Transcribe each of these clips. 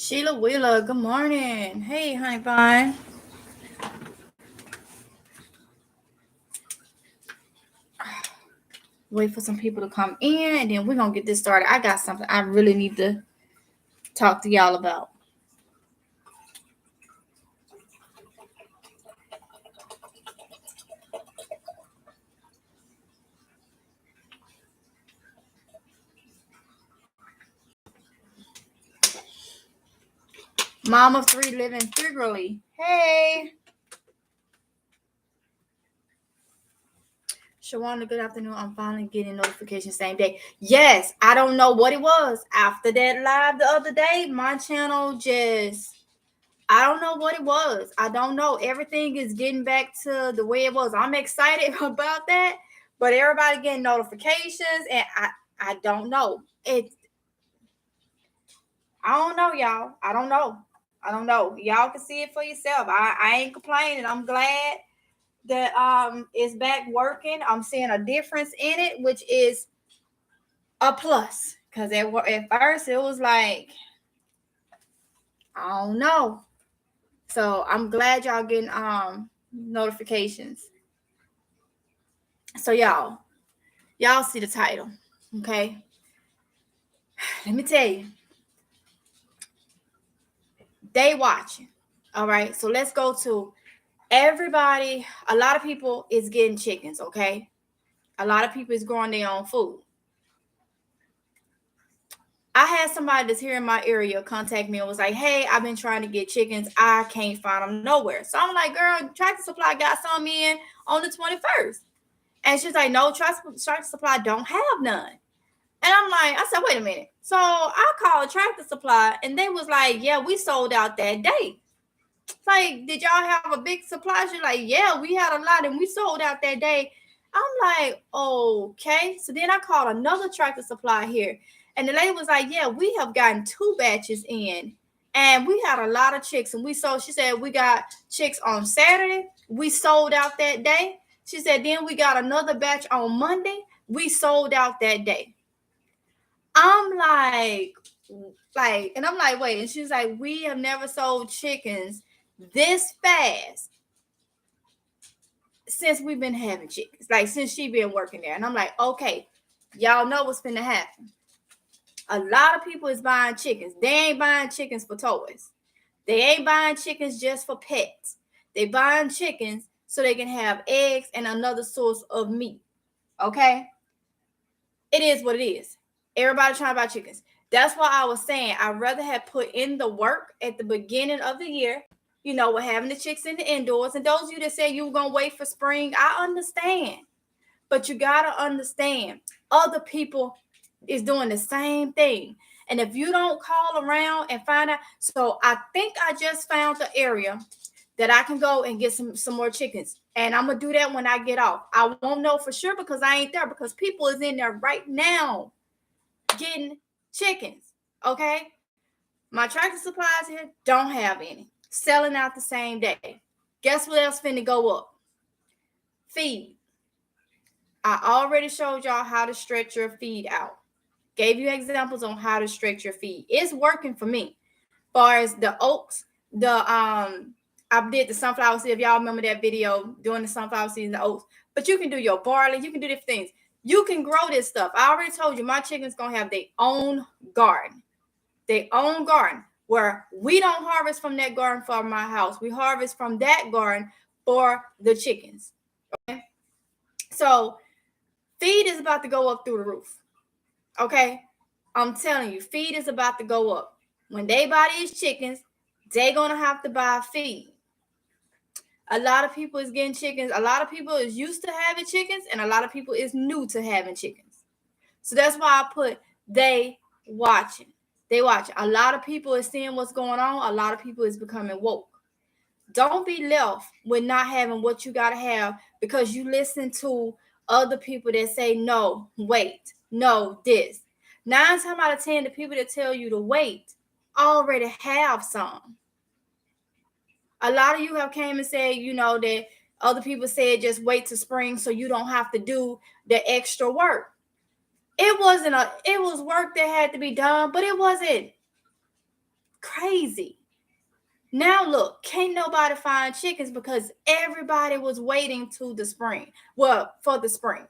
Sheila Wheeler, good morning. Hey, honey bun. Wait for some people to come in, and then we're going to get this started. I got something I really need to talk to y'all about. Mom of three living frugally. Hey. Shawana, good afternoon. I'm finally getting notifications same day. Yes, I don't know what it was. After that live the other day, my channel I don't know what it was. I don't know. Everything is getting back to the way it was. I'm excited about that, but everybody getting notifications, and I don't know. I don't know, y'all. I don't know. Y'all can see it for yourself. I ain't complaining. I'm glad that it's back working. I'm seeing a difference in it, which is a plus. Because at first it was like, I don't know. So I'm glad y'all getting notifications. So y'all see the title, okay? Let me tell you, they watching. All right, so let's go to everybody. A lot of people is getting chickens, okay? A lot of people is growing their own food. I had somebody that's here in my area contact me and was like, hey, I've been trying to get chickens. I can't find them nowhere. So I'm like, girl, Tractor Supply got some in on the 21st. And she's like, no, Tractor Supply don't have none. And I'm like, I said, wait a minute. So I called Tractor Supply and they was like, yeah, we sold out that day. It's like, did y'all have a big supply? She's like, yeah, we had a lot and we sold out that day. I'm like, okay. So then I called another Tractor Supply here. And the lady was like, yeah, we have gotten 2 batches in. And we had a lot of chicks. And she said, we got chicks on Saturday. We sold out that day. She said, then we got another batch on Monday. We sold out that day. I'm like, and I'm like, wait. And she's like, we have never sold chickens this fast since we've been having chickens, like since she been working there. And I'm like, okay, y'all know what's finna happen. A lot of people is buying chickens. They ain't buying chickens for toys. They ain't buying chickens just for pets. They buying chickens so they can have eggs and another source of meat. Okay? It is what it is. Everybody trying to buy chickens. That's why I was saying I'd rather have put in the work at the beginning of the year, with having the chicks in the indoors. And those of you that say you were going to wait for spring, I understand. But you got to understand, other people is doing the same thing. And if you don't call around and find out, so I think I just found the area that I can go and get some more chickens. And I'm going to do that when I get off. I won't know for sure because I ain't there, because people is in there right now getting chickens. Okay? My Tractor Supplies here don't have any. Selling out the same day. Guess what else finna go up? Feed. I already showed y'all how to stretch your feed out. Gave you examples on how to stretch your feed. It's working for me. As far as the oats, I did the sunflower seed. If y'all remember that video doing the sunflower seeds and the oats. But you can do your barley. You can do different things. You can grow this stuff. I already told you my chicken's going to have their own garden. Their own garden. Where we don't harvest from that garden for my house. We harvest from that garden for the chickens. Okay? So feed is about to go up through the roof. Okay? I'm telling you, feed is about to go up. When they buy these chickens, they're going to have to buy feed. A lot of people is getting chickens. A lot of people is used to having chickens, and a lot of people is new to having chickens. So that's why I put they watching. They watching. A lot of people is seeing what's going on. A lot of people is becoming woke. Don't be left with not having what you got to have because you listen to other people that say, no, wait, no, this. 9 times out of 10, the people that tell you to wait already have some. A lot of you have came and said, that other people said just wait to spring so you don't have to do the extra work. It was work that had to be done, but it wasn't. Crazy. Now look, can't nobody find chickens because everybody was waiting to the spring. Well, for the spring.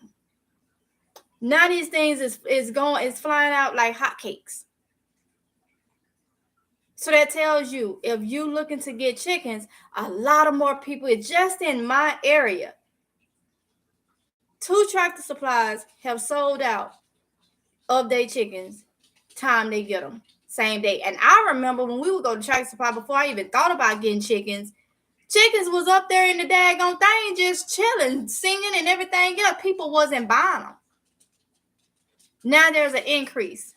Now these things is flying out like hotcakes. So that tells you if you looking to get chickens, a lot of more people, just in my area, 2 Tractor Supplies have sold out of their chickens time they get them, same day. And I remember when we would go to Tractor Supply before I even thought about getting chickens was up there in the daggone thing just chilling, singing and everything else. People wasn't buying them. Now there's an increase.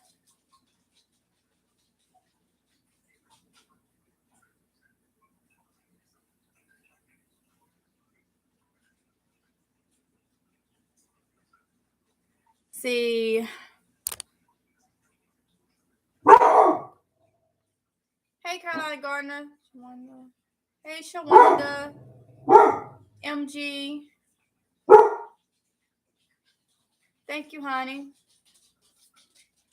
See. Hey, Carolina Gardner. Hey, Shawanda. MG. Thank you, honey.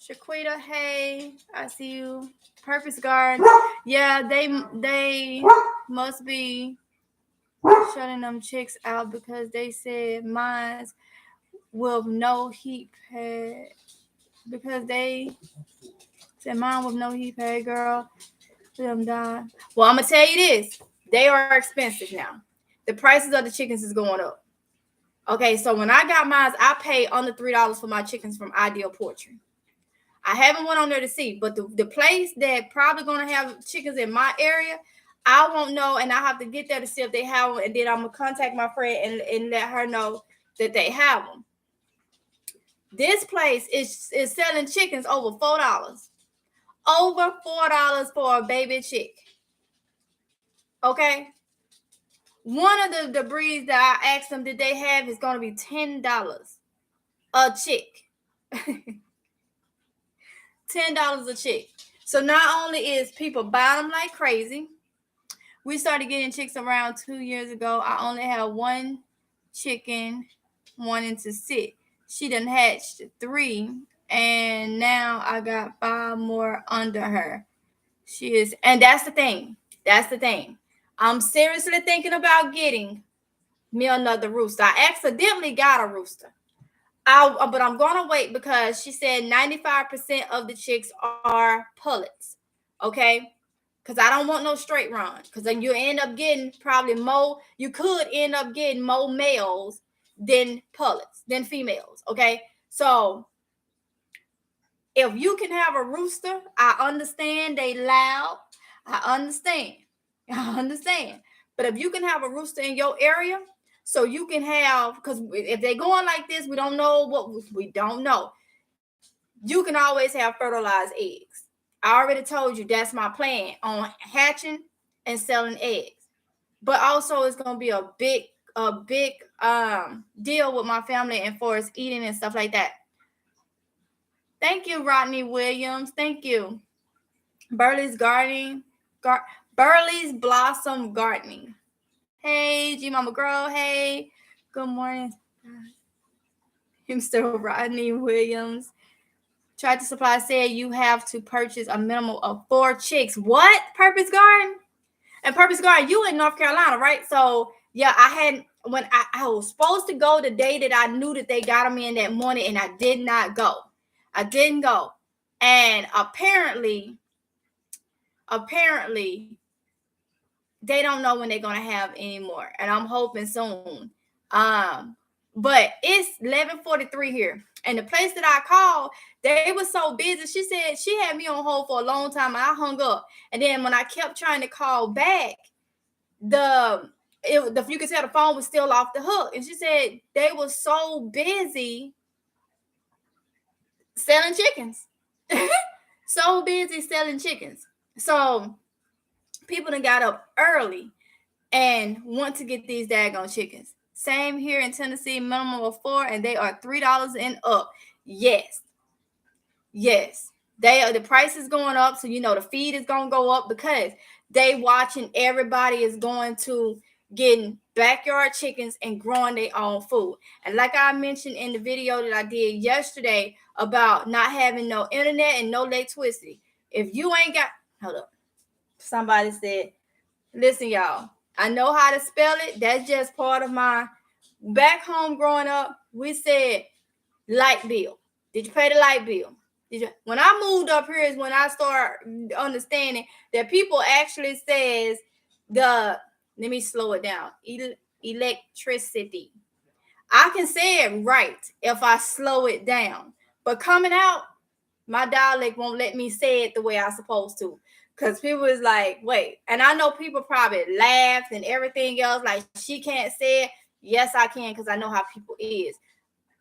Shaquita, hey, I see you. Purpose Garden. Yeah, they must be shutting them chicks out because they said mine's with no heat pad. Because they said mine with no heat pad, girl. Them die. Well, I'm gonna tell you this. They are expensive now. The prices of the chickens is going up. Okay, so when I got mine, I paid under $3 for my chickens from Ideal Poultry. I haven't went on there to see, but the place that probably gonna have chickens in my area, I won't know, and I have to get there to see if they have them, and then I'm gonna contact my friend and let her know that they have them. This place is selling chickens over $4. Over $4 for a baby chick. Okay. One of the breeds that I asked them did they have is going to be $10 a chick. $10 a chick. So not only is people buying them like crazy, we started getting chicks around 2 years ago. I only had one chicken wanting to sit. She done hatched 3, and now I got 5 more under her. She is, and that's the thing. That's the thing. I'm seriously thinking about getting me another rooster. I accidentally got a rooster. But I'm gonna wait because she said 95% of the chicks are pullets. Okay. Because I don't want no straight run. Because then you end up getting probably more. You could end up getting more males than pullets, than females. Okay. So if you can have a rooster, I understand they loud. I understand. But if you can have a rooster in your area, so you can have, because if they're going like this, we don't know. You can always have fertilized eggs. I already told you that's my plan on hatching and selling eggs. But also it's gonna be a big deal with my family and for us eating and stuff like that. Thank you, Rodney Williams. Thank you. Burley's Blossom Gardening. Hey, G Mama Girl. Hey, good morning. Mr. Rodney Williams. Tractor Supply said you have to purchase a minimum of 4 chicks. What? Purpose Garden? And Purpose Garden, you in North Carolina, right? So, yeah, I was supposed to go the day that I knew that they got them in that morning, and I did not go. I didn't go. And apparently, they don't know when they're going to have any more. And I'm hoping soon. But it's 11:43 here. And the place that I called, they were so busy. She said she had me on hold for a long time. And I hung up. And then when I kept trying to call back, you could tell the phone was still off the hook. And she said they were so busy selling chickens. So busy selling chickens. So people done got up early and want to get these daggone chickens. Same here in Tennessee, minimum of 4, and they are $3 and up. Yes. The price is going up, so the feed is gonna go up because they watching everybody is going to getting backyard chickens and growing their own food. And like I mentioned in the video that I did yesterday about not having no internet and no electricity, if you ain't got, hold up. Somebody said, listen, y'all, I know how to spell it. That's just part of my back home growing up. We said light bill. Did you pay the light bill? Did you? When I moved up here is when I started understanding that people actually says let me slow it down. Electricity. I can say it right if I slow it down. But coming out, my dialect won't let me say it the way I'm supposed to. Because people is like, wait. And I know people probably laughed and everything else. Like, she can't say it. Yes, I can, because I know how people is.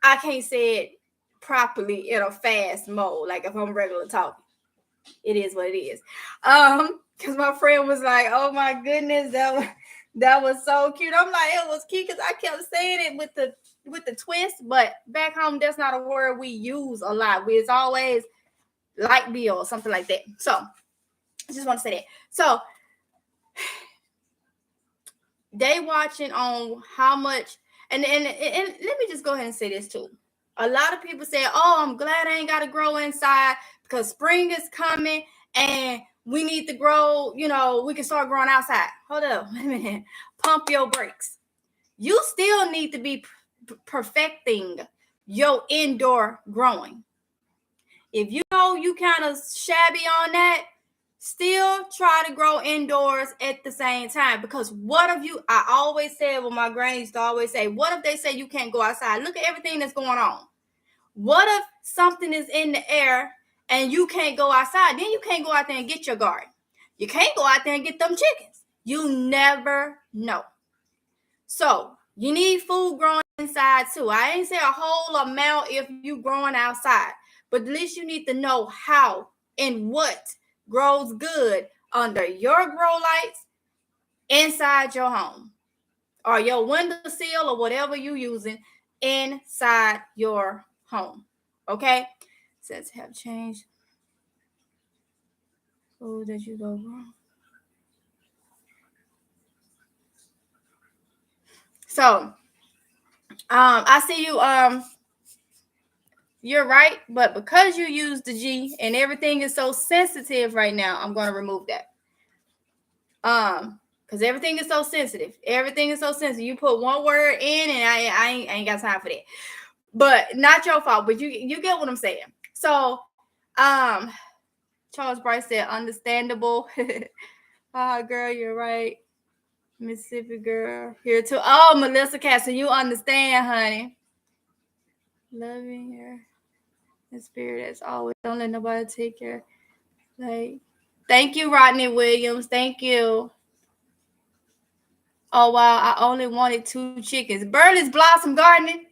I can't say it properly in a fast mode. Like, if I'm regular talking. It is what it is. Because my friend was like, oh my goodness, that was so cute. I'm like, it was cute because I kept saying it with the twist, but back home, that's not a word we use a lot. It's always light bill or something like that. So I just want to say that. So they watching on how much, and let me just go ahead and say this too. A lot of people say, oh, I'm glad I ain't got to grow inside because spring is coming and we need to grow, we can start growing outside. Hold up, wait a minute. Pump your brakes. You still need to be perfecting your indoor growing. If you know you kind of shabby on that, still try to grow indoors at the same time. Because what if I always said what my granny used to always say, what if they say you can't go outside? Look at everything that's going on. What if something is in the air and you can't go outside? Then you can't go out there and get your garden. You can't go out there and get them chickens. You never know. So you need food growing inside too. I ain't say a whole amount if you growing outside, but at least you need to know how and what grows good under your grow lights inside your home or your windowsill or whatever you're using inside your home. Okay? Since have changed. Food that you go wrong. So I see you you're right, but because you use the G and everything is so sensitive right now, I'm going to remove that. Because everything is so sensitive. Everything is so sensitive. You put one word in and I ain't got time for that. But not your fault, but you get what I'm saying. So Charles Bryce said understandable. Girl, you're right. Mississippi girl here too. Oh, Melissa Cat, so you understand, honey. Loving her. The spirit as always. Don't let nobody take care. Like, thank you, Rodney Williams. Thank you. Oh wow, I only wanted 2 chickens. Burley's Blossom Gardening.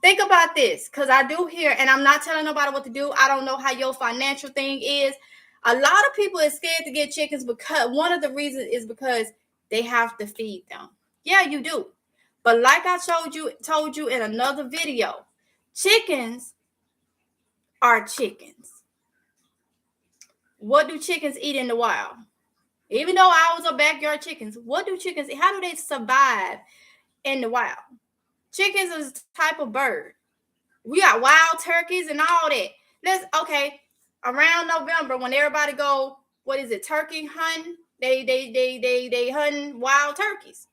Think about this, because I do hear, and I'm not telling nobody what to do. I don't know how your financial thing is. A lot of people are scared to get chickens because one of the reasons is because they have to feed them. Yeah, you do. But like I told you in another video, chickens are chickens. What do chickens eat in the wild? Even though ours are backyard chickens, what do chickens eat? How do they survive in the wild? Chickens is a type of bird. We got wild turkeys and all that. Around November when everybody go, what is it, turkey hunting? They hunting wild turkeys.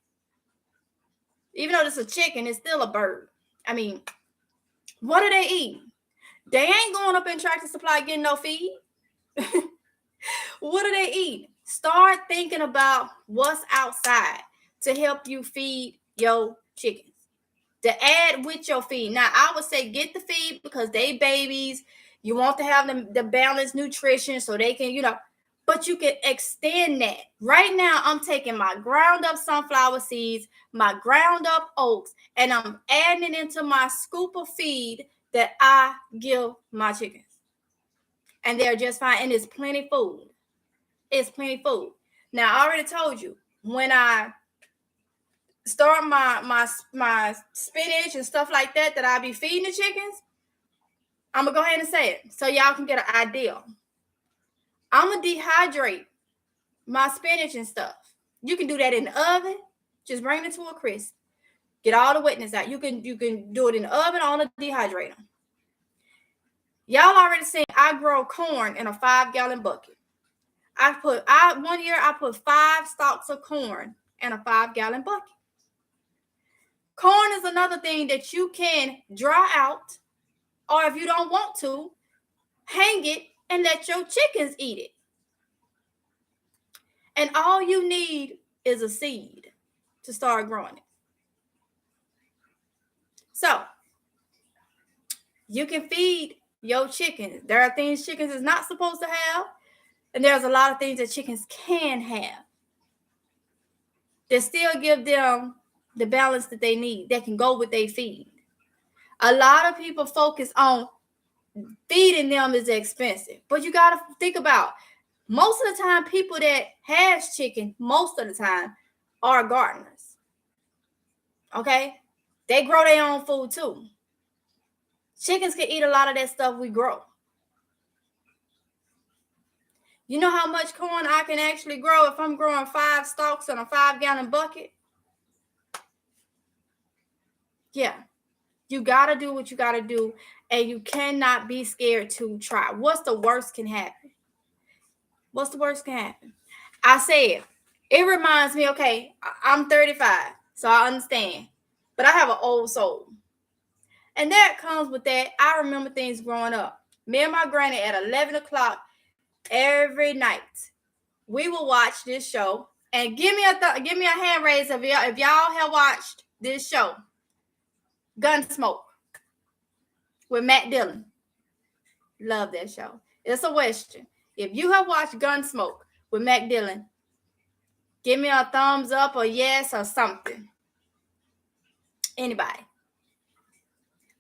Even though it's a chicken, it's still a bird. I mean, what do they eat? They ain't going up in Tractor Supply getting no feed. What do they eat? Start thinking about what's outside to help you feed your chickens. To add with your feed. Now, I would say get the feed because they babies. You want to have them the balanced nutrition so they can, but you can extend that. Right now, I'm taking my ground up sunflower seeds, my ground up oats, and I'm adding it into my scoop of feed that I give my chickens. And they're just fine. And it's plenty food. It's plenty food. Now, I already told you, when I start my spinach and stuff like that I be feeding the chickens, I'm gonna go ahead and say it so y'all can get an idea. I'm gonna dehydrate my spinach and stuff. You can do that in the oven. Just bring it to a crisp. Get all the wetness out. You can do it in the oven or on a dehydrator. Y'all already seen I grow corn in a 5-gallon bucket. One year I put 5 stalks of corn in a 5-gallon bucket. Corn is another thing that you can dry out, or if you don't want to, hang it and let your chickens eat it. And all you need is a seed to start growing it. So you can feed your chickens. There are things chickens is not supposed to have, and there's a lot of things that chickens can have that still give them the balance that they need, that can go with their feed. A lot of people focus on feeding them is expensive, but you got to think about, most of the time, people that has chicken, most of the time, are gardeners. Okay? They grow their own food too. Chickens can eat a lot of that stuff we grow. You know how much corn I can actually grow if I'm growing 5 stalks in a 5-gallon bucket? Yeah. You got to do what you got to do, and you cannot be scared to try. What's the worst can happen? What's the worst can happen? I said, it reminds me, okay, I'm 35, so I understand, but I have an old soul. And that comes with that. I remember things growing up. Me and my granny at 11 o'clock every night, we will watch this show. And give me a hand raise if y'all have watched this show, Gunsmoke, with Matt Dillon. Love that show. It's a Western. If you have watched Gunsmoke with Matt Dillon, give me a thumbs up or yes or something. Anybody?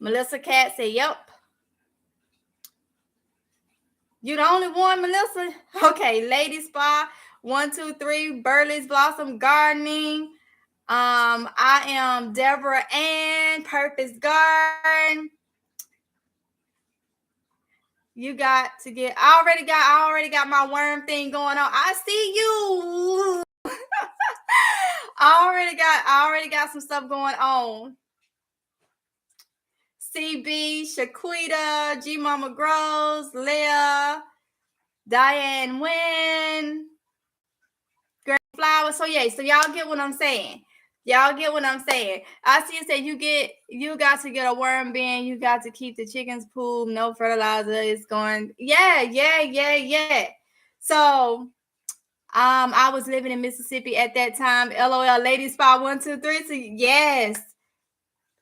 Melissa Cat said, yep. You the only one, Melissa? Okay, Lady Spa, 1, 2, 3, Burley's Blossom Gardening. I am Deborah Ann, Purpose Garden. You got to get, I already got my worm thing going on. I see you. I already got some stuff going on. CB, Shaquita, G Mama Grows, Leah, Diane Wynn, Great Flowers. So yeah, so y'all get what I'm saying. I see you say you got to get a worm bin. You got to keep the chickens poop, no fertilizer. It's going, yeah. So I was living in Mississippi at that time. LOL, Lady Spot 1, 2, 3. So yes.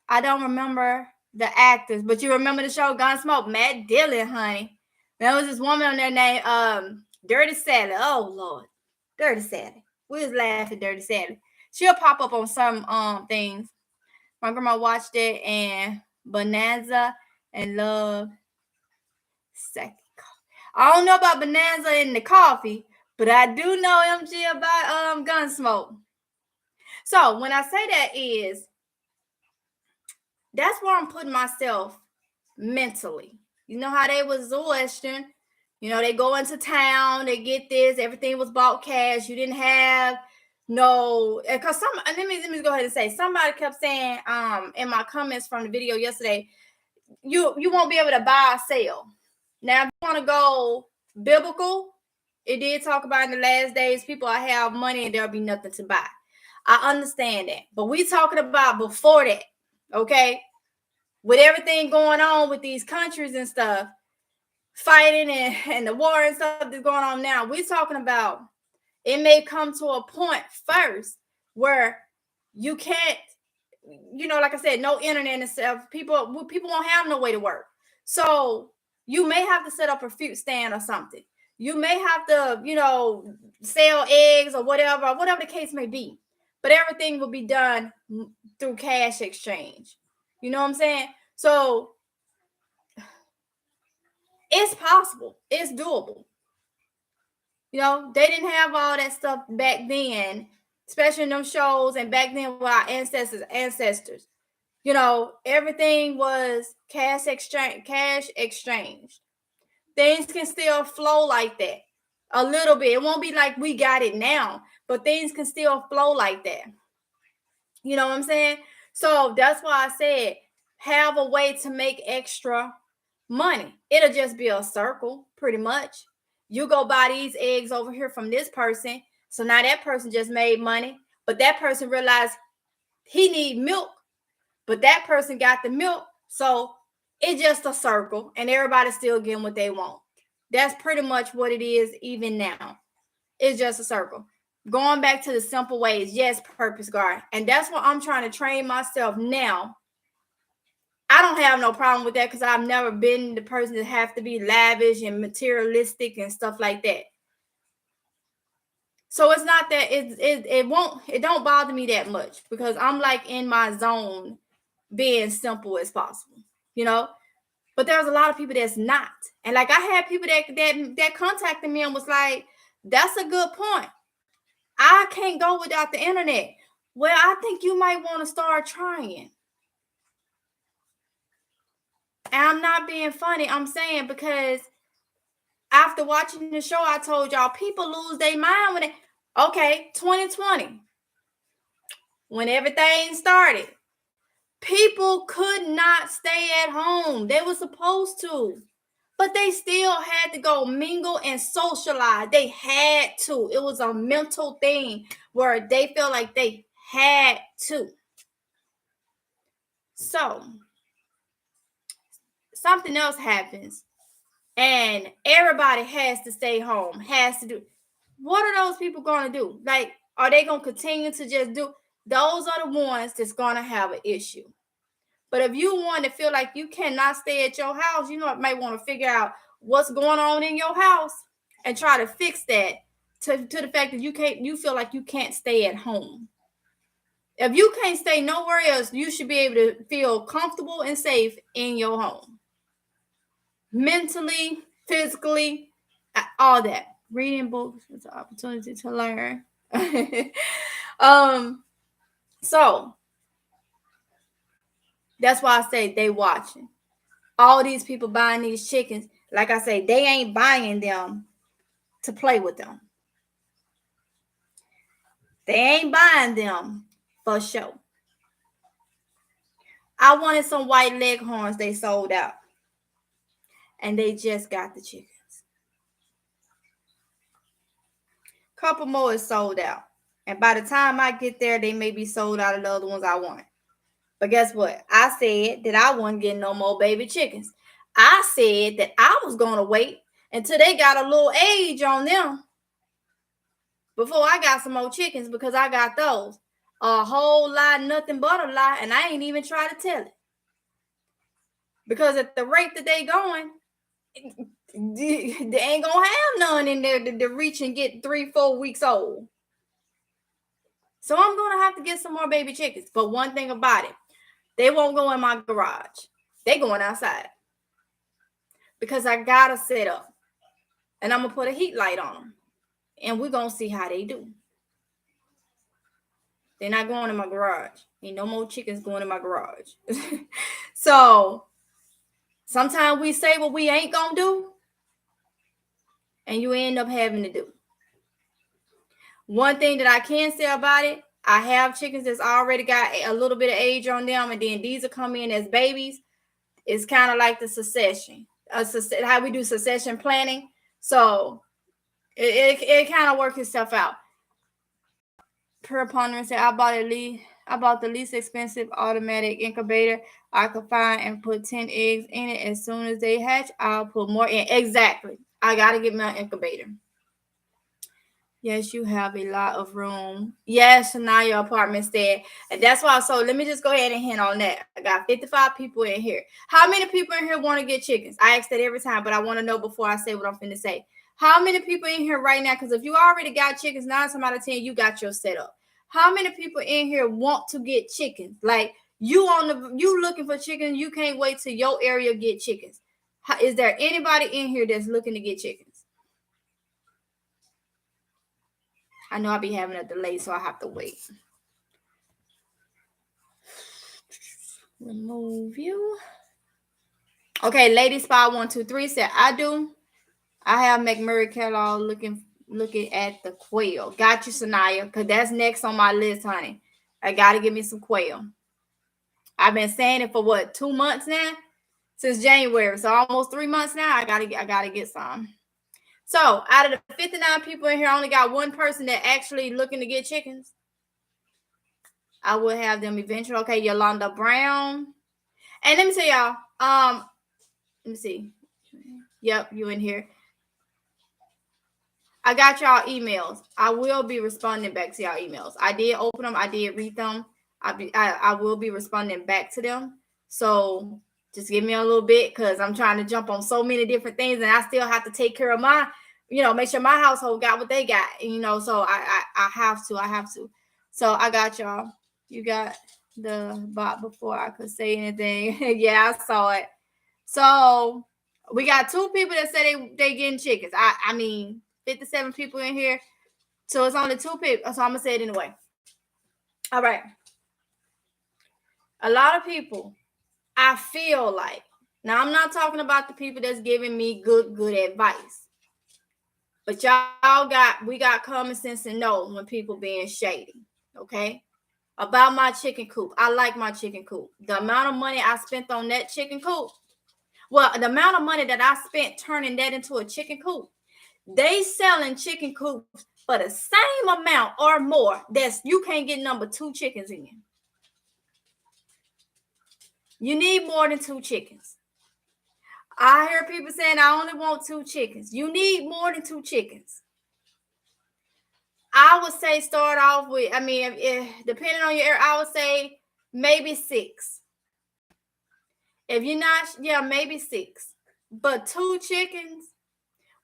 I don't remember the actors, but you remember the show Gunsmoke? Matt Dillon, honey. There was this woman on there named Dirty Sally. Oh Lord, Dirty Sally. We was laughing, Dirty Sally. She'll pop up on some things. My grandma watched it, and Bonanza and Love. Second. I don't know about Bonanza and the coffee, but I do know MG about Gunsmoke. So when I say that is, that's where I'm putting myself mentally. You know how they was Western. You know, they go into town, they get this, everything was bought cash. You didn't have no, because let me go ahead and say, somebody kept saying in my comments from the video yesterday, you won't be able to buy or sell. Now, if you want to go biblical, it did talk about in the last days, people have money and there'll be nothing to buy. I understand that. But we talking about before that, okay? With everything going on with these countries and stuff, fighting and the war and stuff that's going on now, we're talking about it may come to a point first where you can't, like I said, no internet and stuff. People won't have no way to work. So you may have to set up a fruit stand or something. You may have to, sell eggs or whatever the case may be. But everything will be done through cash exchange. You know what I'm saying? So it's possible. It's doable. They didn't have all that stuff back then, especially in them shows and back then with our ancestors. Everything was cash exchange. Things can still flow like that a little bit. It won't be like we got it now, but things can still flow like that. You know what I'm saying? So that's why I said have a way to make extra money. It'll just be a circle, pretty much. You go buy these eggs over here from this person. So now that person just made money, but that person realized he need milk, but that person got the milk. So it's just a circle and everybody's still getting what they want. That's pretty much what it is even now. It's just a circle. Going back to the simple ways. Yes, purpose guard. And that's what I'm trying to train myself now. I don't have no problem with that because I've never been the person that have to be lavish and materialistic and stuff like that. So it's not that it don't bother me that much because I'm like in my zone being simple as possible, you know. But there's a lot of people that's not. And like I had people that contacted me and was like, that's a good point. I can't go without the internet. Well, I think you might want to start trying. And I'm not being funny. I'm saying because after watching the show, I told y'all people lose their mind when okay, 2020, when everything started, people could not stay at home. They were supposed to, but they still had to go mingle and socialize. They had to. It was a mental thing where they felt like they had to. So something else happens and everybody has to stay home, has to do. What are those people going to do? Like, are they going to continue to just do? Those are the ones that's going to have an issue. But if you want to feel like you cannot stay at your house, you might want to figure out what's going on in your house and try to fix that to the fact that you feel like you can't stay at home. If you can't stay nowhere else, you should be able to feel comfortable and safe in your home. Mentally, physically, all that. Reading books is an opportunity to learn. So that's why I say they watching. All these people buying these chickens, like I say, they ain't buying them to play with them. They ain't buying them for show. I wanted some white leghorns, they sold out. And they just got the chickens. Couple more is sold out. And by the time I get there, they may be sold out of the other ones I want. But guess what? I said that I wasn't getting no more baby chickens. I said that I was going to wait until they got a little age on them before I got some more chickens because I got those. A whole lot, nothing but a lot, and I ain't even try to tell it. Because at the rate that they going, they ain't going to have none in there to reach and get 3-4 weeks old. So I'm going to have to get some more baby chickens. But one thing about it, they won't go in my garage. They going outside. Because I got to set up. And I'm going to put a heat light on them. And we're going to see how they do. They're not going in my garage. Ain't no more chickens going in my garage. So sometimes we say what we ain't going to do. And you end up having to do. One thing that I can say about it, I have chickens that's already got a little bit of age on them. And then these will come in as babies. It's kind of like the succession. How we do succession planning. So it kind of works itself out. Preponderance said I bought the least expensive automatic incubator I could find and put 10 eggs in it. As soon as they hatch, I'll put more in. Exactly. I gotta get my incubator. Yes, you have a lot of room. Yes, Shania Apartments there. And that's why. So let me just go ahead and hint on that. I got 55 people in here. How many people in here want to get chickens? I ask that every time, but I want to know before I say what I'm finna say. How many people in here right now? Because if you already got chickens, 9 times out of 10, you got your setup. How many people in here want to get chickens? Like you looking for chickens, you can't wait till your area get chickens. Is there anybody in here that's looking to get chickens? I know I'll be having a delay, so I have to wait. Remove you. Okay, Lady Spy 123 said, I do. I have McMurray Kellogg looking at the quail. Got you, Sanaya, because that's next on my list, honey. I gotta give me some quail. I've been saying it for what, 2 months now? Since January. So almost 3 months now. I gotta get some. So out of the 59 people in here, I only got one person that actually looking to get chickens. I will have them eventually. Okay, Yolanda Brown. And let me tell y'all, let me see. Yep, you in here. I got y'all emails. I will be responding back to y'all emails. I did open them. I did read them. I will be responding back to them. So just give me a little bit because I'm trying to jump on so many different things, and I still have to take care of my, make sure my household got what they got. So I have to. So I got y'all. You got the bot before I could say anything. Yeah, I saw it. So we got 2 people that say they getting chickens. I mean 57 people in here. So it's only 2 people. So I'm gonna say it anyway. All right. A lot of people, I feel like, now I'm not talking about the people that's giving me good advice. But we got common sense and know when people being shady. Okay. About my chicken coop. I like my chicken coop. The amount of money I spent on that chicken coop. Well, the amount of money that I spent turning that into a chicken coop. They selling chicken coops for the same amount or more that you can't get number 2 chickens in. You need more than 2 chickens. I hear people saying, I only want 2 chickens. You need more than 2 chickens. I would say start off with, if depending on your area, I would say maybe 6. If you're not, maybe 6. But 2 chickens,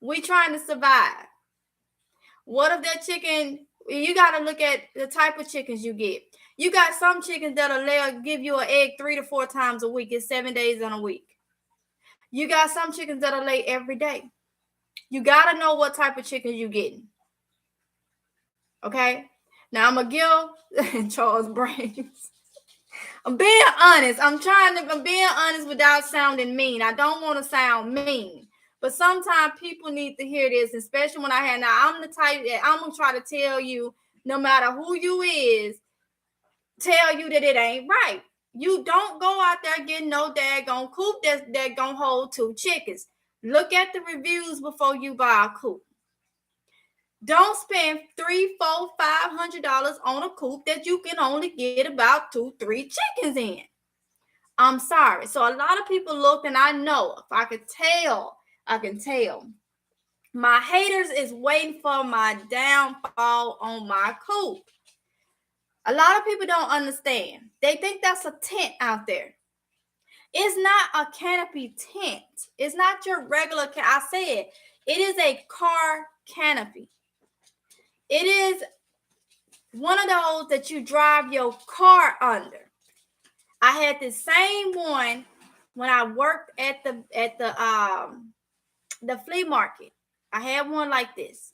we trying to survive. What if that chicken, you got to look at the type of chickens you get. You got some chickens that'll give you an egg 3 to 4 times a week. It's 7 days in a week. You got some chickens that'll lay every day. You got to know what type of chickens you're getting. Okay? Now, I'm going to give Charles brains. I'm being honest. I'm being honest without sounding mean. I don't want to sound mean. But sometimes people need to hear this, especially when I'm the type that I'm going to try to tell you, no matter who you is, tell you that it ain't right. You don't go out there getting no daggone coop that gonna hold 2 chickens. Look at the reviews before you buy a coop. Don't spend $300, $400, $500 on a coop that you can only get about 2, 3 chickens in. I'm sorry. So a lot of people look, and I know if I could tell, my haters is waiting for my downfall on my coop. A lot of people don't understand. They think that's a tent out there. It's not a canopy tent. It's not your regular I said it is a car canopy. It is one of those that you drive your car under. I had the same one when I worked at the flea market. I had one like this.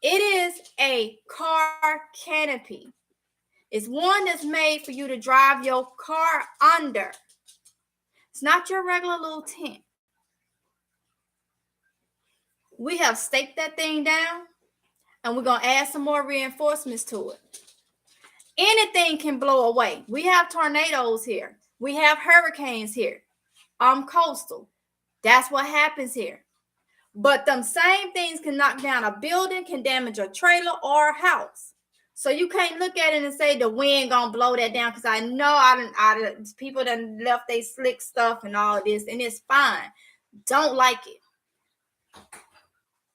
It is a car canopy. It's one that's made for you to drive your car under. It's not your regular little tent. We have staked that thing down, and we're going to add some more reinforcements to it. Anything can blow away. We have tornadoes here. We have hurricanes here. Coastal. That's what happens here. But them same things can knock down a building, can damage a trailer or a house. So you can't look at it and say the wind gonna blow that down, because I know people done left they slick stuff and all this, and it's fine. Don't like it.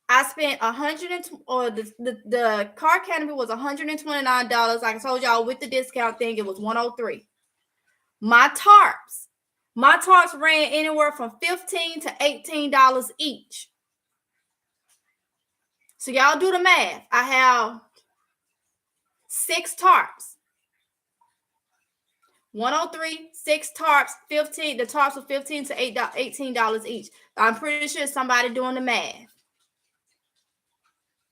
I spent the car canopy was $129. Like I told y'all, with the discount thing, it was $103. My tarps ran anywhere from $15 to $18 each. So y'all do the math. I have 6 tarps. 103, 6 tarps, 15. The tarps were $15 to $18 each. I'm pretty sure somebody doing the math.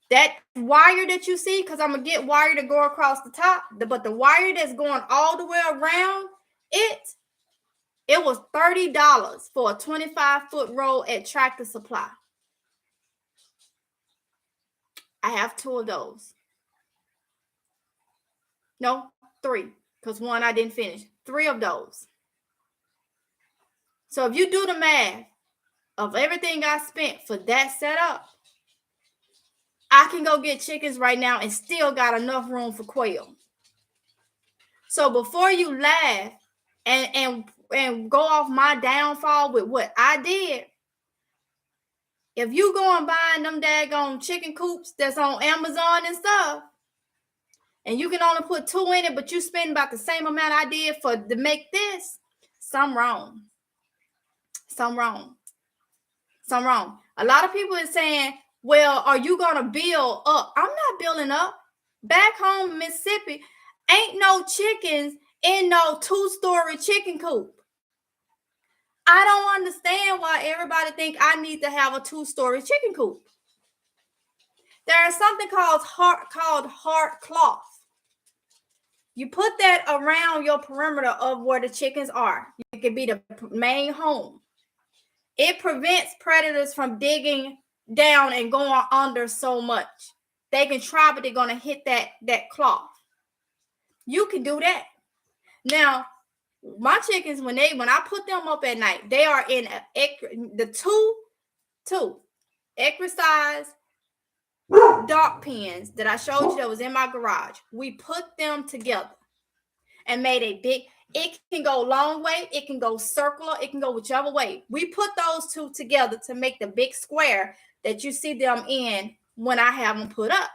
That wire that you see, because I'm going to get wire to go across the top, but the wire that's going all the way around it was $30 for a 25-foot roll at Tractor Supply. I have 2 of those. No, 3, because one I didn't finish. 3 of those. So if you do the math of everything I spent for that setup, I can go get chickens right now and still got enough room for quail. So before you laugh and go off my downfall with what I did, if you go and buy them daggone chicken coops that's on Amazon and stuff, and you can only put 2 in it, but you spend about the same amount I did to make this, something wrong. Something wrong. Something wrong. A lot of people are saying, well, are you going to build up? I'm not building up. Back home in Mississippi, ain't no chickens in no 2-story chicken coop. I don't understand why everybody think I need to have a 2-story chicken coop. There is something called hard cloth. You put that around your perimeter of where the chickens are. It could be the main home. It prevents predators from digging down and going under so much. They can try, but they're going to hit that cloth. You can do that. Now, my chickens, when I put them up at night, they are in the two exercise dog pens that I showed you that was in my garage. We put them together and made a big, it can go long way, it can go circular, it can go whichever way. We put those two together to make the big square that you see them in when I have them put up.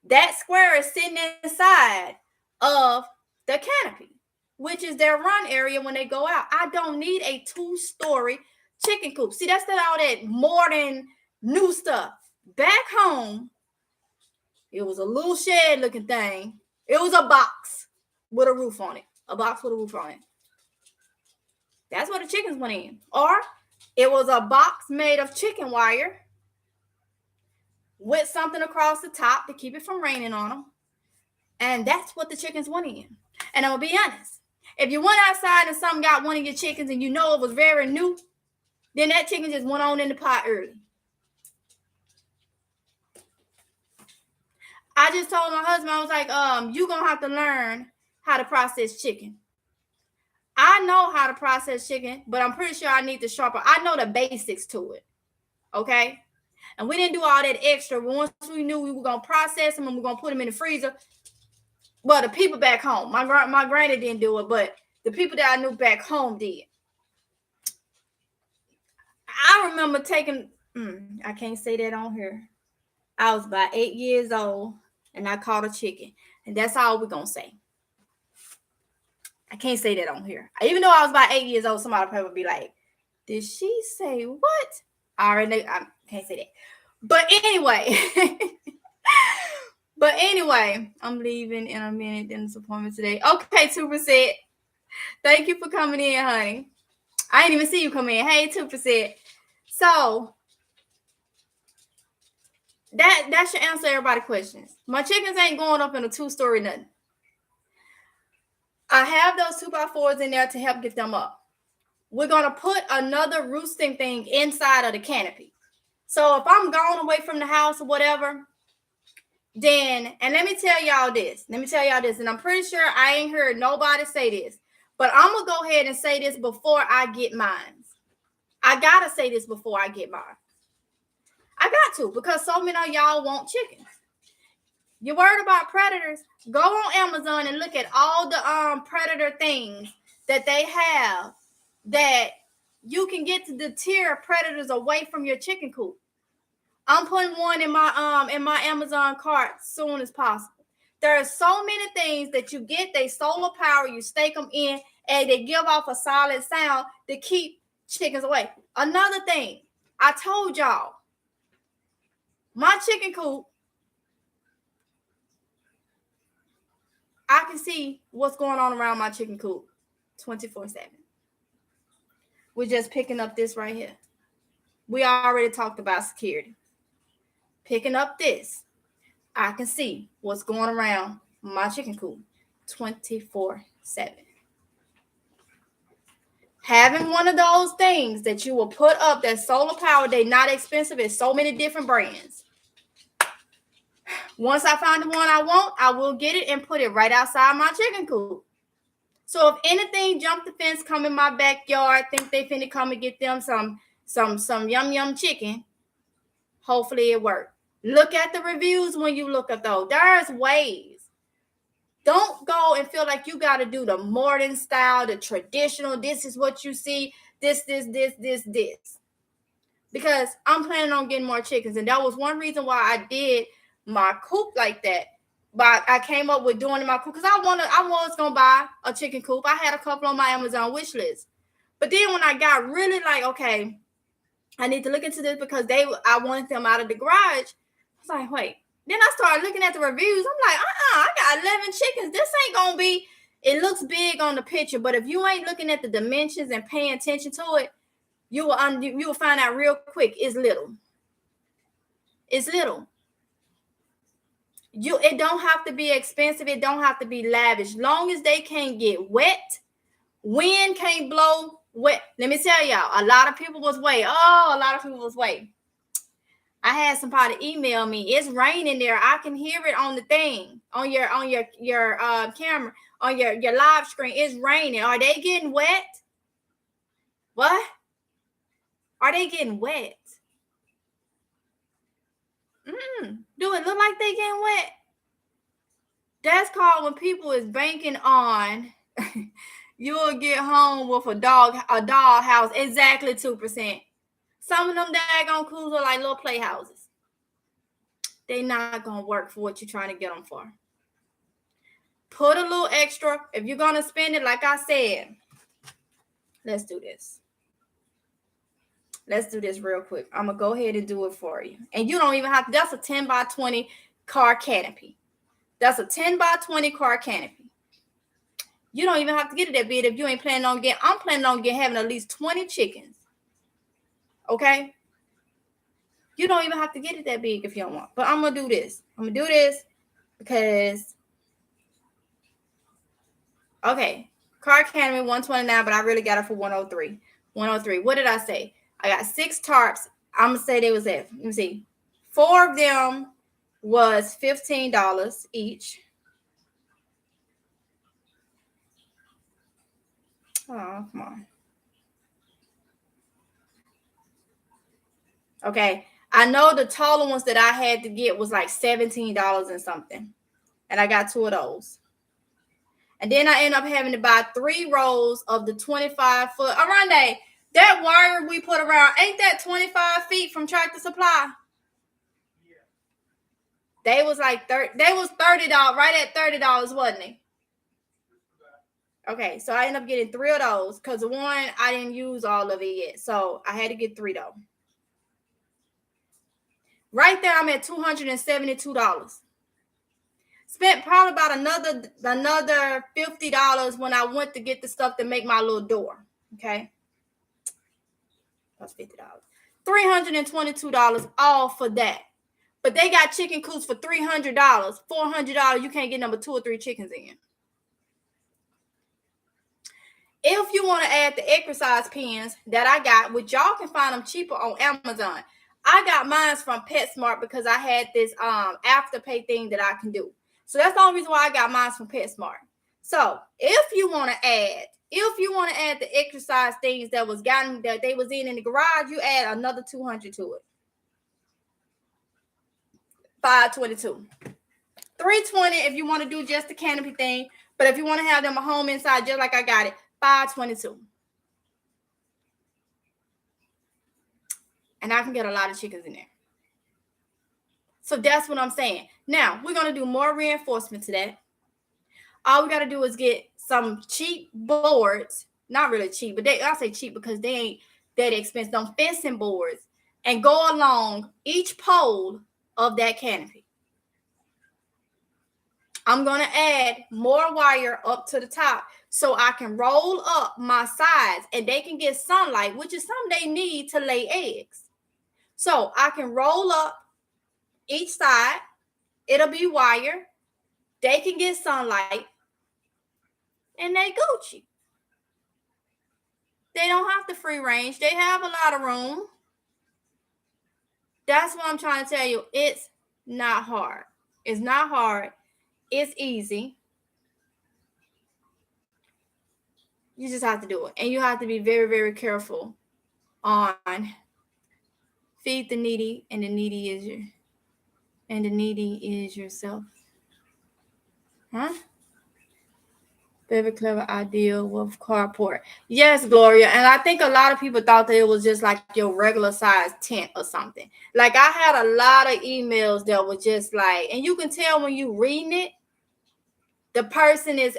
That square is sitting inside of the canopy, which is their run area when they go out. I don't need a 2-story chicken coop. See, that's all that modern new stuff. Back home, it was a little shed looking thing. It was a box with a roof on it. A box with a roof on it. That's where the chickens went in. Or it was a box made of chicken wire with something across the top to keep it from raining on them. And that's what the chickens went in. And I'm going to be honest. If you went outside and something got one of your chickens and you know it was very new, then that chicken just went on in the pot early. I just told my husband, I was like, you're going to have to learn how to process chicken. I know how to process chicken, but I'm pretty sure I need to sharpen. I know the basics to it. Okay? And we didn't do all that extra. Once we knew we were going to process them and we're going to put them in the freezer. Well, the people back home, my granny didn't do it, but the people that I knew back home did. I remember taking, I can't say that on here. I was about 8 years old and I caught a chicken. And that's all we're going to say. I can't say that on here. Even though I was about 8 years old, somebody probably would be like, did she say what? I can't say that. But anyway, I'm leaving in a minute. Dentist appointment today. Okay, 2%. Thank you for coming in, honey. I didn't even see you come in. Hey, 2%. So that should answer everybody's questions. My chickens ain't going up in a 2-story nothing. I have those 2x4s in there to help get them up. We're going to put another roosting thing inside of the canopy. So if I'm gone away from the house or whatever, then, and let me tell y'all this, and I'm pretty sure I ain't heard nobody say this, but I'm going to go ahead and say this before I get mine. I got to say this before I get mine. I got to, because so many of y'all want chickens. You're worried about predators? Go on Amazon and look at all the predator things that they have that you can get to deter predators away from your chicken coop. I'm putting one in my Amazon cart as soon as possible. There are so many things that you get. They solar power. You stake them in, and they give off a solid sound to keep chickens away. Another thing, I told y'all, my chicken coop, I can see what's going on around my chicken coop 24/7. We're just picking up this right here. We already talked about security. Picking up this, I can see what's going around my chicken coop 24/7. Having one of those things that you will put up that's solar powered, they're not expensive. It's so many different brands. Once I find the one I want, I will get it and put it right outside my chicken coop. So if anything jump the fence, come in my backyard, think they finna come and get them some yum chicken, hopefully it works. Look at the reviews when you look at those. There's ways. Don't go and feel like you got to do the modern style, the traditional. This is what you see. This. Because I'm planning on getting more chickens. And that was one reason why I did my coop like that. But I came up with doing my coop because I was going to buy a chicken coop. I had a couple on my Amazon wish list. But then when I got really like, okay, I need to look into this because I wanted them out of the garage. I was like, wait. Then I started looking at the reviews. I'm like, I got 11 chickens. This ain't going to be, it looks big on the picture. But if you ain't looking at the dimensions and paying attention to it, you will find out real quick it's little. It's little. It don't have to be expensive. It don't have to be lavish. Long as they can't get wet, wind can't blow wet. Let me tell y'all, a lot of people was waiting. I had somebody email me. It's raining there. I can hear it on the thing, on your camera, on your live screen. It's raining. Are they getting wet? What? Are they getting wet? Do it look like they getting wet? That's called when people is banking on you'll get home with a dog house exactly 2%. Some of them daggone cools are like little playhouses. They not gonna work for what you're trying to get them for. Put a little extra if you're gonna spend it. Like I said, let's do this. Let's do this real quick. I'm gonna go ahead and do it for you. And you don't even have to. That's a 10 by 20 car canopy. That's a 10 by 20 car canopy. You don't even have to get it that big if you ain't planning on getting. I'm planning on having at least 20 chickens. Okay? You don't even have to get it that big if you don't want. But I'm gonna do this. I'm gonna do this because okay, car canopy 129, but I really got it for 103. 103. What did I say? I got 6 tarps. I'm gonna say they was at. Let me see. 4 of them was $15 each. Oh, come on. Okay. I know the taller ones that I had to get was like $17 and something. And I got 2 of those. And then I end up having to buy 3 rolls of the 25-foot. Arande, that wire we put around, ain't that 25 feet from Tractor Supply? Yeah. They was like $30. They was $30, right at $30, wasn't it? Okay, so I ended up getting 3 of those because the one I didn't use all of it yet. So I had to get 3 though. Right there, I'm at $272. Spent probably about another $50 when I went to get the stuff to make my little door. Okay. That's $50. $322 all for that. But they got chicken coops for $300, $400. You can't get number 2 or 3 chickens in. If you want to add the exercise pens that I got, which y'all can find them cheaper on Amazon. I got mine from PetSmart because I had this afterpay thing that I can do. So that's the only reason why I got mine from PetSmart. So if you want to add the exercise things that they was in the garage, you add another $200 to it. $522. $320 if you want to do just the canopy thing. But if you want to have them a home inside, just like I got it, $522. And I can get a lot of chickens in there. So that's what I'm saying. Now, we're going to do more reinforcement to that. All we got to do is get some cheap boards. Not really cheap, but I say cheap because they ain't that expensive. Them fencing boards. And go along each pole of that canopy. I'm going to add more wire up to the top so I can roll up my sides and they can get sunlight, which is something they need to lay eggs. So I can roll up each side. It'll be wire. They can get sunlight. And they Gucci. They don't have to free range. They have a lot of room. That's what I'm trying to tell you. It's not hard. It's not hard. It's easy. You just have to do it. And you have to be very, very careful on feed the needy, and the needy is you. And the needy is yourself. Huh? Very clever idea with carport. Yes, Gloria. And I think a lot of people thought that it was just like your regular size tent or something. Like I had a lot of emails that were just like, and you can tell when you reading it, the person is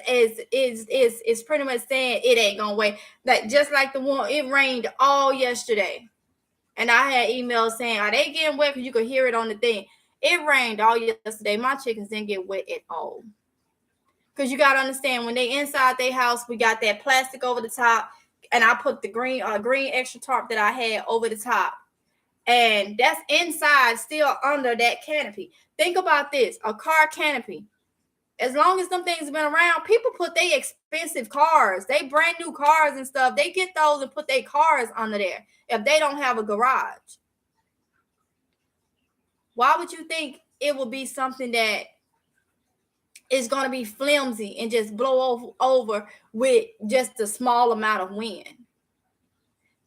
pretty much saying it ain't gonna wait. Like just like the one, it rained all yesterday. And I had emails saying, are they getting wet? Because you could hear it on the thing. It rained all yesterday. My chickens didn't get wet at all. Because you got to understand, when they inside their house, we got that plastic over the top. And I put the green extra tarp that I had over the top. And that's inside, still under that canopy. Think about this, a car canopy. As long as them things have been around, people put their expensive cars, they brand new cars and stuff. They get those and put their cars under there if they don't have a garage. Why would you think it would be something that is going to be flimsy and just blow over with just a small amount of wind?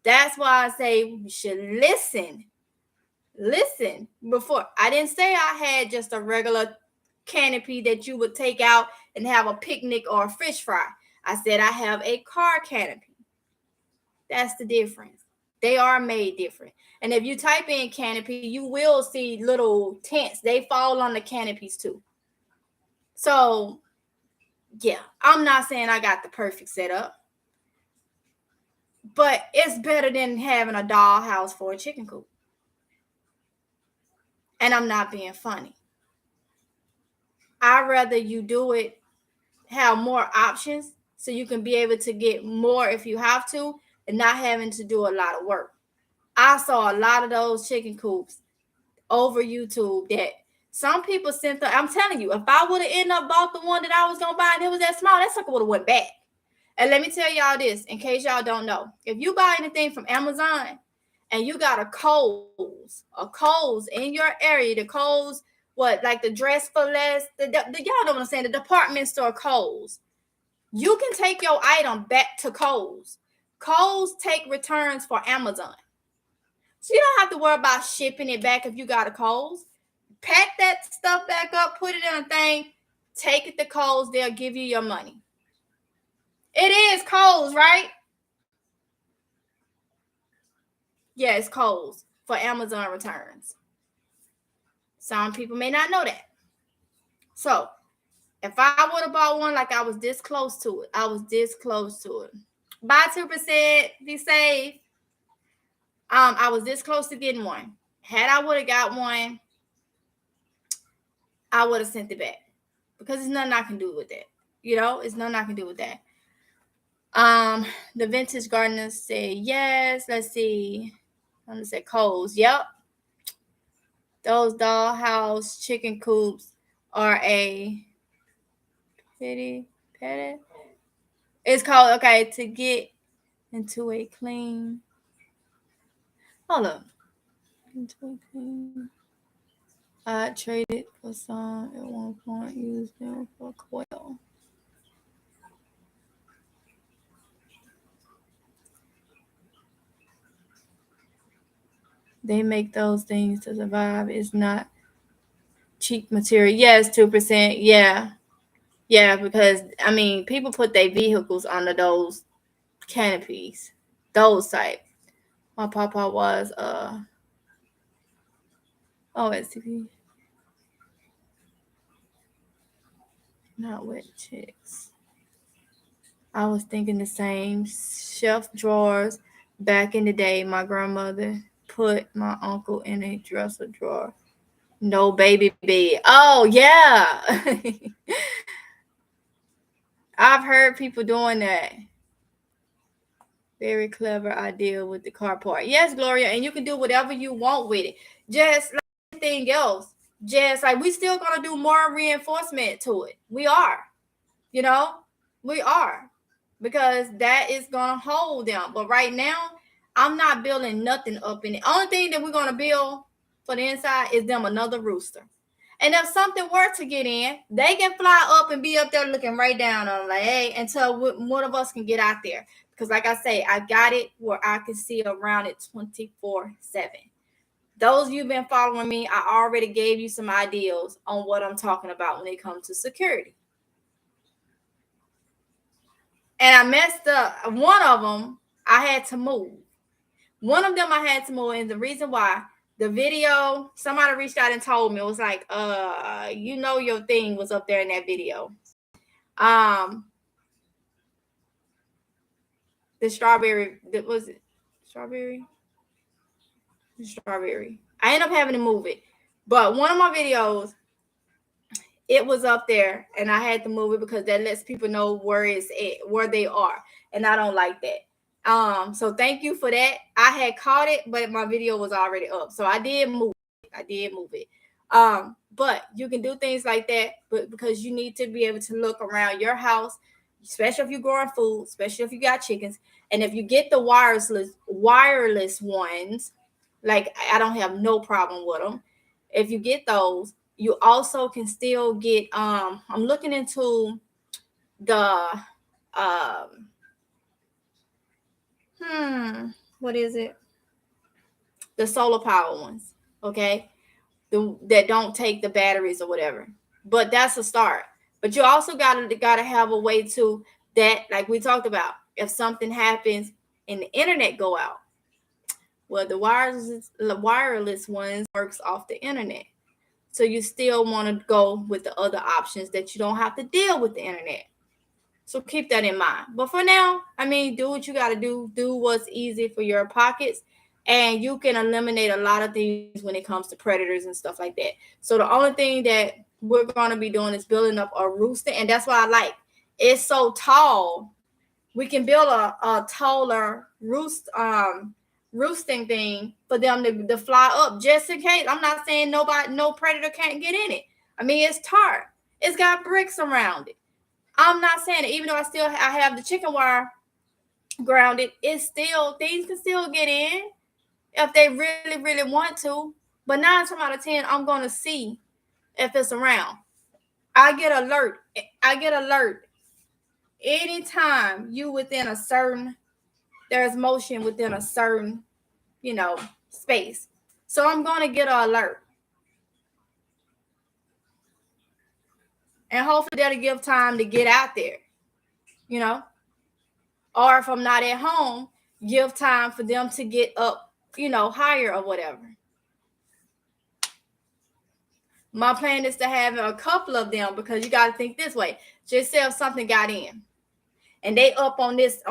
That's why I say you should listen. Listen before. I didn't say I had just a regular canopy that you would take out and have a picnic or a fish fry. I said I have a car canopy. That's the difference. They are made different. And if you type in canopy, you will see little tents. They fall on the canopies too. So, yeah, I'm not saying I got the perfect setup, but it's better than having a dollhouse for a chicken coop. And I'm not being funny. I'd rather you do it, have more options so you can be able to get more if you have to and not having to do a lot of work. I saw a lot of those chicken coops over YouTube that some people sent I'm telling you, if I would have ended up bought the one that I was going to buy and it was that small, that sucker would have went back. And let me tell y'all this, in case y'all don't know. If you buy anything from Amazon and you got a Kohl's in your area, the Kohl's, what, like the Dress for Less, y'all know what I'm saying, the department store Kohl's. You can take your item back to Kohl's. Kohl's take returns for Amazon. So you don't have to worry about shipping it back if you got a Kohl's. Pack that stuff back up, put it in a thing, take it to Kohl's, they'll give you your money. It is Kohl's, right? Yeah, it's Kohl's for Amazon returns. Some people may not know that. So if I would have bought one, like I was this close to it. Buy 2%, be safe. I was this close to getting one. Had I would have got one, I would have sent it back. Because there's nothing I can do with that. It's nothing I can do with that. The vintage gardener said yes. Let's see. I'm gonna say Kohl's. Yep. Those dollhouse chicken coops are a petty. It's called, okay, to get into a clean. Hold up. Into a clean. I traded for some at one point. Used them for quail. They make those things to survive. It's not cheap material. Yes, 2%. Yeah. Yeah, because, I mean, people put their vehicles under those canopies. Those type. My papa was, STP. Not wet chicks. I was thinking the same. Shelf drawers. Back in the day, my grandmother put my uncle in a dresser drawer. No baby bed. Oh, yeah. I've heard people doing that. Very clever idea with the carport. Yes, Gloria, and you can do whatever you want with it. Just like anything else. Just like we still gonna do more reinforcement to it. We are. We are. Because that is gonna hold them. But right now, I'm not building nothing up in it. Only thing that we're gonna build for the inside is them another rooster. And if something were to get in, they can fly up and be up there looking right down on them, like, hey, until one of us can get out there. Because like I say, I got it where I can see around it 24/7. Those of you been following me, I already gave you some ideas on what I'm talking about when it comes to security. And I messed up. One of them, I had to move. One of them I had to move, and the reason why, the video, somebody reached out and told me, it was like, your thing was up there in that video. The strawberry, was it strawberry? Strawberry. I ended up having to move it. But one of my videos, it was up there, and I had to move it because that lets people know where they are. And I don't like that. So thank you for that. I had caught it, but my video was already up. So I did move it. But you can do things like that, but because you need to be able to look around your house, especially if you're growing food, especially if you got chickens. And if you get the wireless ones, like, I don't have no problem with them. If you get those, you also can still get, I'm looking into the, what is it? The solar power ones, okay? That don't take the batteries or whatever. But that's a start. But you also gotta have a way to that, like we talked about, if something happens and the internet go out. Well, the wireless ones works off the internet. So you still want to go with the other options that you don't have to deal with the internet. So keep that in mind. But for now, I mean, do what you got to do. Do what's easy for your pockets. And you can eliminate a lot of things when it comes to predators and stuff like that. So the only thing that we're going to be doing is building up a rooster. And that's why I like it's so tall. We can build a taller roosting thing for them to fly up just in case. I'm not saying no predator can't get in it. I mean, it's tarp. It's got bricks around it. I'm not saying it, even though I have the chicken wire grounded, things can still get in if they really, really want to. But 9 times out of 10, I'm going to see if it's around. I get alert anytime there's motion within a certain, space. So I'm going to get an alert. And hopefully that'll give time to get out there, Or if I'm not at home, give time for them to get up, higher or whatever. My plan is to have a couple of them because you got to think this way. Just say if something got in and they up on this.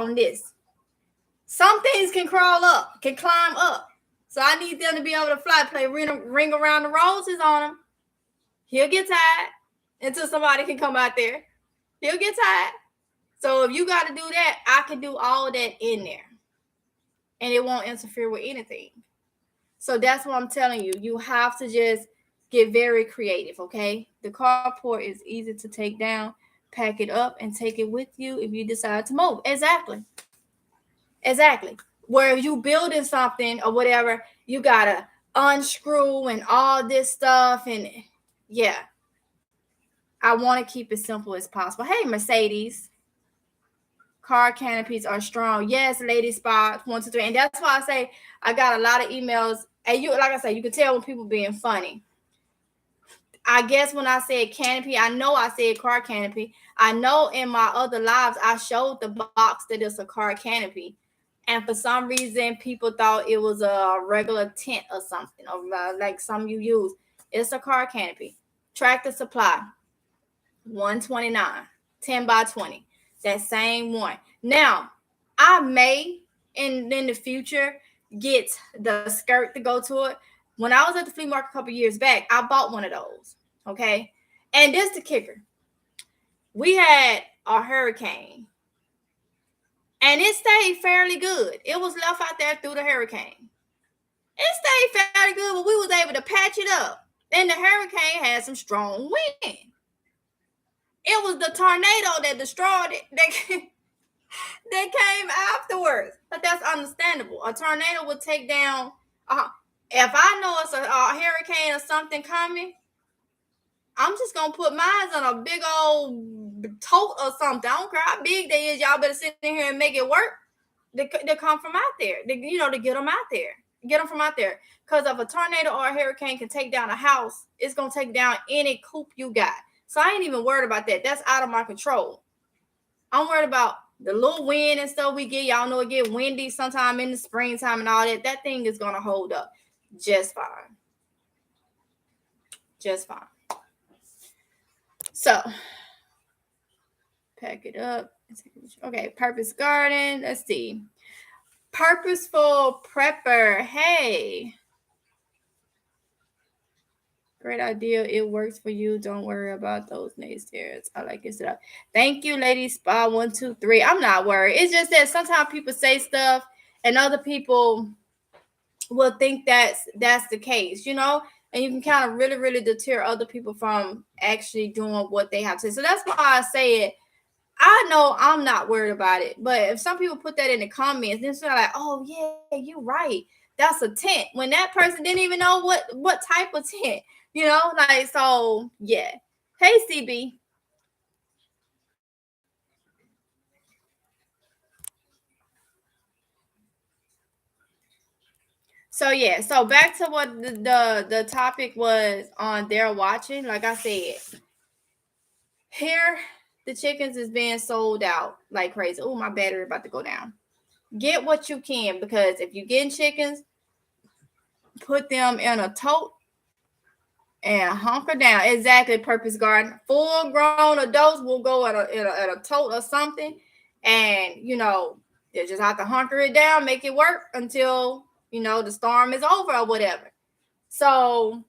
Some things can crawl up, can climb up. So I need them to be able to fly, play ring around the roses on them. He'll get tired until somebody can come out there. He'll get tired. So if you got to do that, I can do all that in there. And it won't interfere with anything. So that's what I'm telling you. You have to just get very creative, okay? The carport is easy to take down, pack it up, and take it with you if you decide to move. Exactly. Where you building something or whatever, you got to unscrew and all this stuff. And yeah, I want to keep it simple as possible. Hey, Mercedes. Car canopies are strong. Yes, lady spots 1, 2, 3. And that's why I say I got a lot of emails. And you, like I said, you can tell when people being funny. I guess when I said canopy, I know I said car canopy. I know in my other lives I showed the box that it's a car canopy. And for some reason, people thought it was a regular tent or something, or like some you use. It's a car canopy. Tractor Supply, $129, 10 by 20. That same one. Now, I may in the future get the skirt to go to it. When I was at the flea market a couple years back, I bought one of those. Okay. And this the kicker. We had a hurricane. And it stayed fairly good. It was left out there through the hurricane. It stayed fairly good, but we was able to patch it up. And the hurricane had some strong wind. It was the tornado that destroyed it that came afterwards. But that's understandable. A tornado would take down. If I know it's a hurricane or something coming, I'm just going to put mine on a big old tote or something. I don't care how big they is. Y'all better sit in here and make it work. They come from out there. To get them out there. Get them from out there. Because if a tornado or a hurricane can take down a house, it's going to take down any coop you got. So I ain't even worried about that. That's out of my control. I'm worried about the little wind and stuff we get. Y'all know it get windy sometime in the springtime and all that. That thing is going to hold up just fine. Just fine. So, pack it up. Okay, purpose garden. Let's see. Purposeful prepper. Hey. Great idea. It works for you. Don't worry about those naysayers. I like it. Thank you, Lady Spa 123. I'm not worried. It's just that sometimes people say stuff and other people will think that's the case, you know, and you can kind of really, really deter other people from actually doing what they have to say. So that's why I say it. I know I'm not worried about it, but if some people put that in the comments, then they're like, "Oh yeah, you're right. That's a tent." When that person didn't even know what type of tent, you know, like, so yeah. Hey, CB. So yeah, so back to what the topic was on They're Watching. Like I said, here the chickens is being sold out like crazy. Oh, my battery about to go down. Get what you can, because if you're getting chickens, put them in a tote and hunker down. Exactly, Purpose Garden. Full grown adults will go at a tote or something, and you know, they just have to hunker it down, make it work until, you know, the storm is over or whatever. So,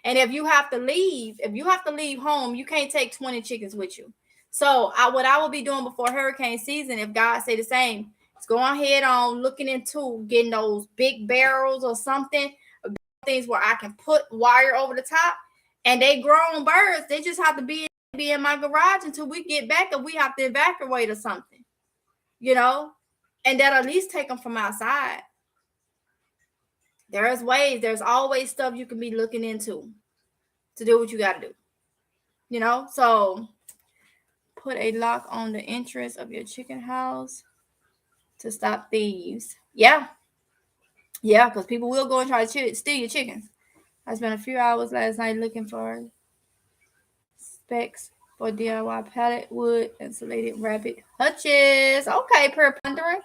and if you have to leave home, you can't take 20 chickens with you. So what I will be doing before hurricane season, if God say the same, is going ahead on looking into getting those big barrels or something, things where I can put wire over the top, and they grown birds. They just have to be in my garage until we get back, and we have to evacuate or something, you know, and that at least take them from outside. There's ways. There's always stuff you can be looking into to do what you got to do, you know. So put a lock on the entrance of your chicken house to stop thieves. Yeah, because people will go and try to steal your chickens. I spent a few hours last night looking for specs for DIY pallet wood insulated rabbit hutches. Okay, pondering.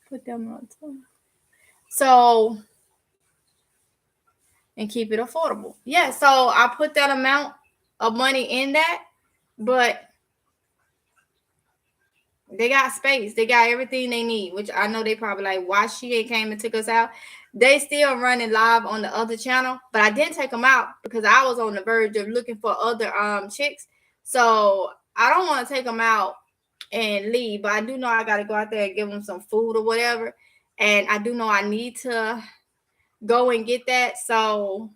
Put them on too. So, and keep it affordable. Yeah, so I put that amount of money in that, but they got space. They got everything they need, which I know they probably like, why she ain't came and took us out. They still running live on the other channel, but I didn't take them out because I was on the verge of looking for other chicks. So I don't want to take them out and leave, but I do know I got to go out there and give them some food or whatever. And I do know I need to go and get that. So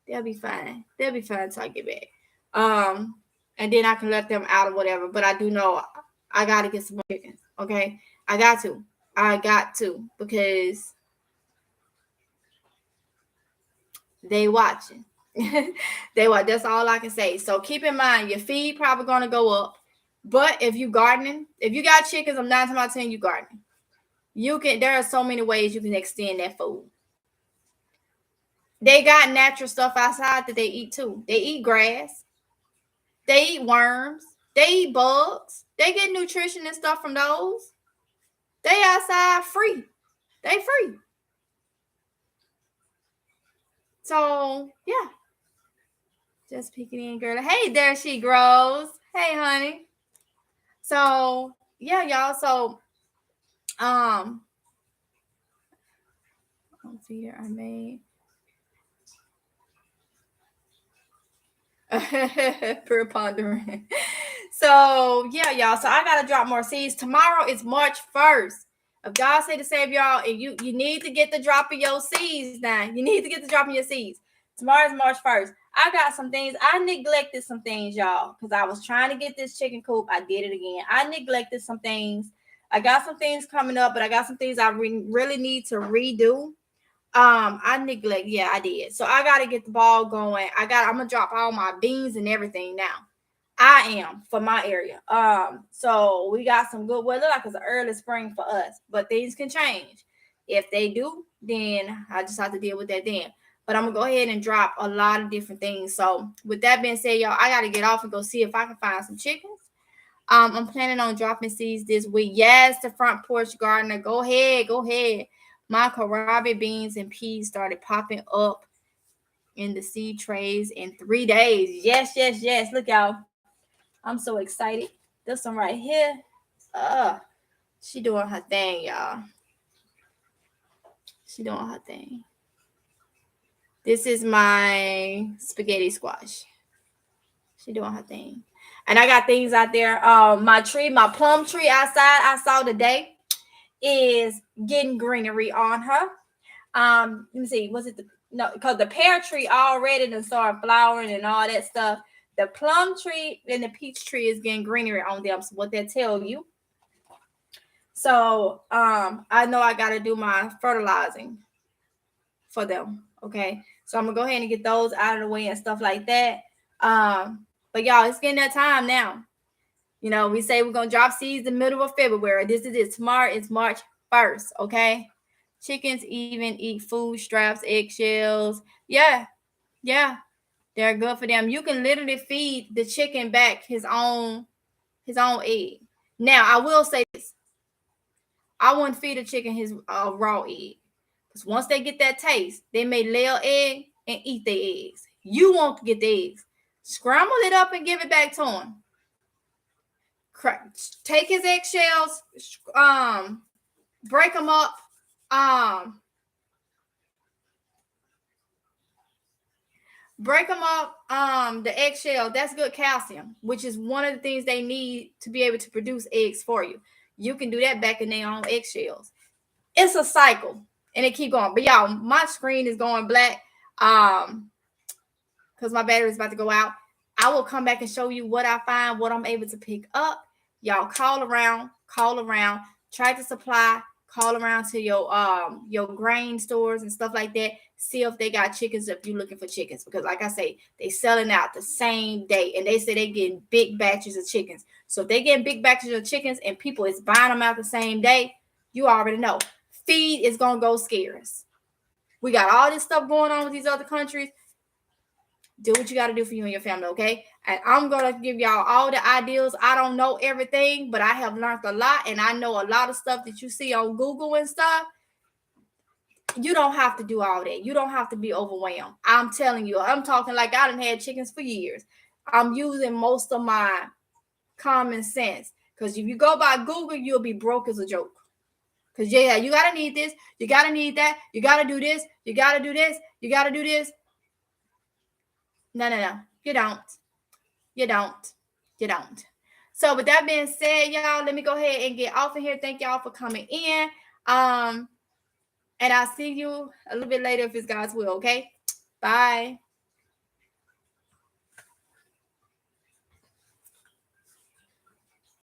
they'll be fine. They'll be fine until I get back. And then I can let them out or whatever. But I do know I got to get some more chickens. Okay. I got to, because they watching. That's all I can say. So keep in mind, your feed probably going to go up. But if you gardening, if you got chickens, I'm 9 times out of 10 you gardening. There are so many ways you can extend that food. They got natural stuff outside that they eat too. They eat grass. They eat worms. They eat bugs. They get nutrition and stuff from those. They outside free. They free. So, yeah. Just peeking in, girl. Hey, there she grows. Hey, honey. So, yeah, y'all. So, let's see here. I made pondering. So yeah, y'all. So I gotta drop more seeds. Tomorrow is March 1st. If God say to save y'all, and you need to get the drop of your seeds now. You need to get the drop of your seeds. Tomorrow is March 1st. I got some things. I neglected some things, y'all, because I was trying to get this chicken coop. I did it again. I neglected some things. I got some things coming up, but I got some things I really need to redo. I neglect. Yeah, I did. So I got to get the ball going. I'm going to drop all my beans and everything now. I am for my area. So we got some good weather, like it's an early spring for us, but things can change. If they do, then I just have to deal with that then. But I'm gonna go ahead and drop a lot of different things. So with that being said, y'all, I gotta get off and go see if I can find some chickens. I'm planning on dropping seeds this week. Yes, the front porch gardener. Go ahead, go ahead. My kohlrabi beans and peas started popping up in the seed trays in 3 days. Yes, yes, yes. Look, y'all. I'm so excited. This one right here. She doing her thing, y'all. She doing her thing. This is my spaghetti squash. She doing her thing. And I got things out there. My plum tree outside I saw today is getting greenery on her. Let me see. Because the pear tree already done started flowering and all that stuff. The plum tree and the peach tree is getting greenery on them. So what that tell you. So I know I gotta do my fertilizing for them. Okay. So I'm gonna go ahead and get those out of the way and stuff like that. But y'all, it's getting that time now. You know, we say we're gonna drop seeds in the middle of February. This is it. Tomorrow is March 1st. Okay. Chickens even eat food scraps, eggshells. Yeah. They're good for them. You can literally feed the chicken back his own egg. Now, I will say this. I wouldn't feed a chicken his raw egg. Because once they get that taste, they may lay an egg and eat their eggs. You want to get the eggs. Scramble it up and give it back to him. Take his eggshells, break them up, the eggshell. That's good calcium, which is one of the things they need to be able to produce eggs for you. You can do that back in their own eggshells. It's a cycle and it keep going. But y'all, my screen is going black because my battery is about to go out. I will come back and show you what I find, what I'm able to pick up. Y'all call around, Tractor Supply, call around to your grain stores and stuff like that. See if they got chickens if you're looking for chickens. Because like I say, they selling out the same day. And they say they getting big batches of chickens. So if they getting big batches of chickens and people is buying them out the same day, you already know. Feed is going to go scarce. We got all this stuff going on with these other countries. Do what you got to do for you and your family, okay? And I'm going to give y'all all the ideas. I don't know everything, but I have learned a lot. And I know a lot of stuff that you see on Google and stuff. You don't have to do all that. You don't have to be overwhelmed. I'm telling you, I'm talking like I done had chickens for years. I'm using most of my common sense. Because if you go by Google, you'll be broke as a joke. Because, yeah, you got to need this. You got to need that. You got to do this. You got to do this. You got to do this. No. You don't. So with that being said, y'all, let me go ahead and get off of here. Thank y'all for coming in. And I'll see you a little bit later if it's God's will, okay? Bye.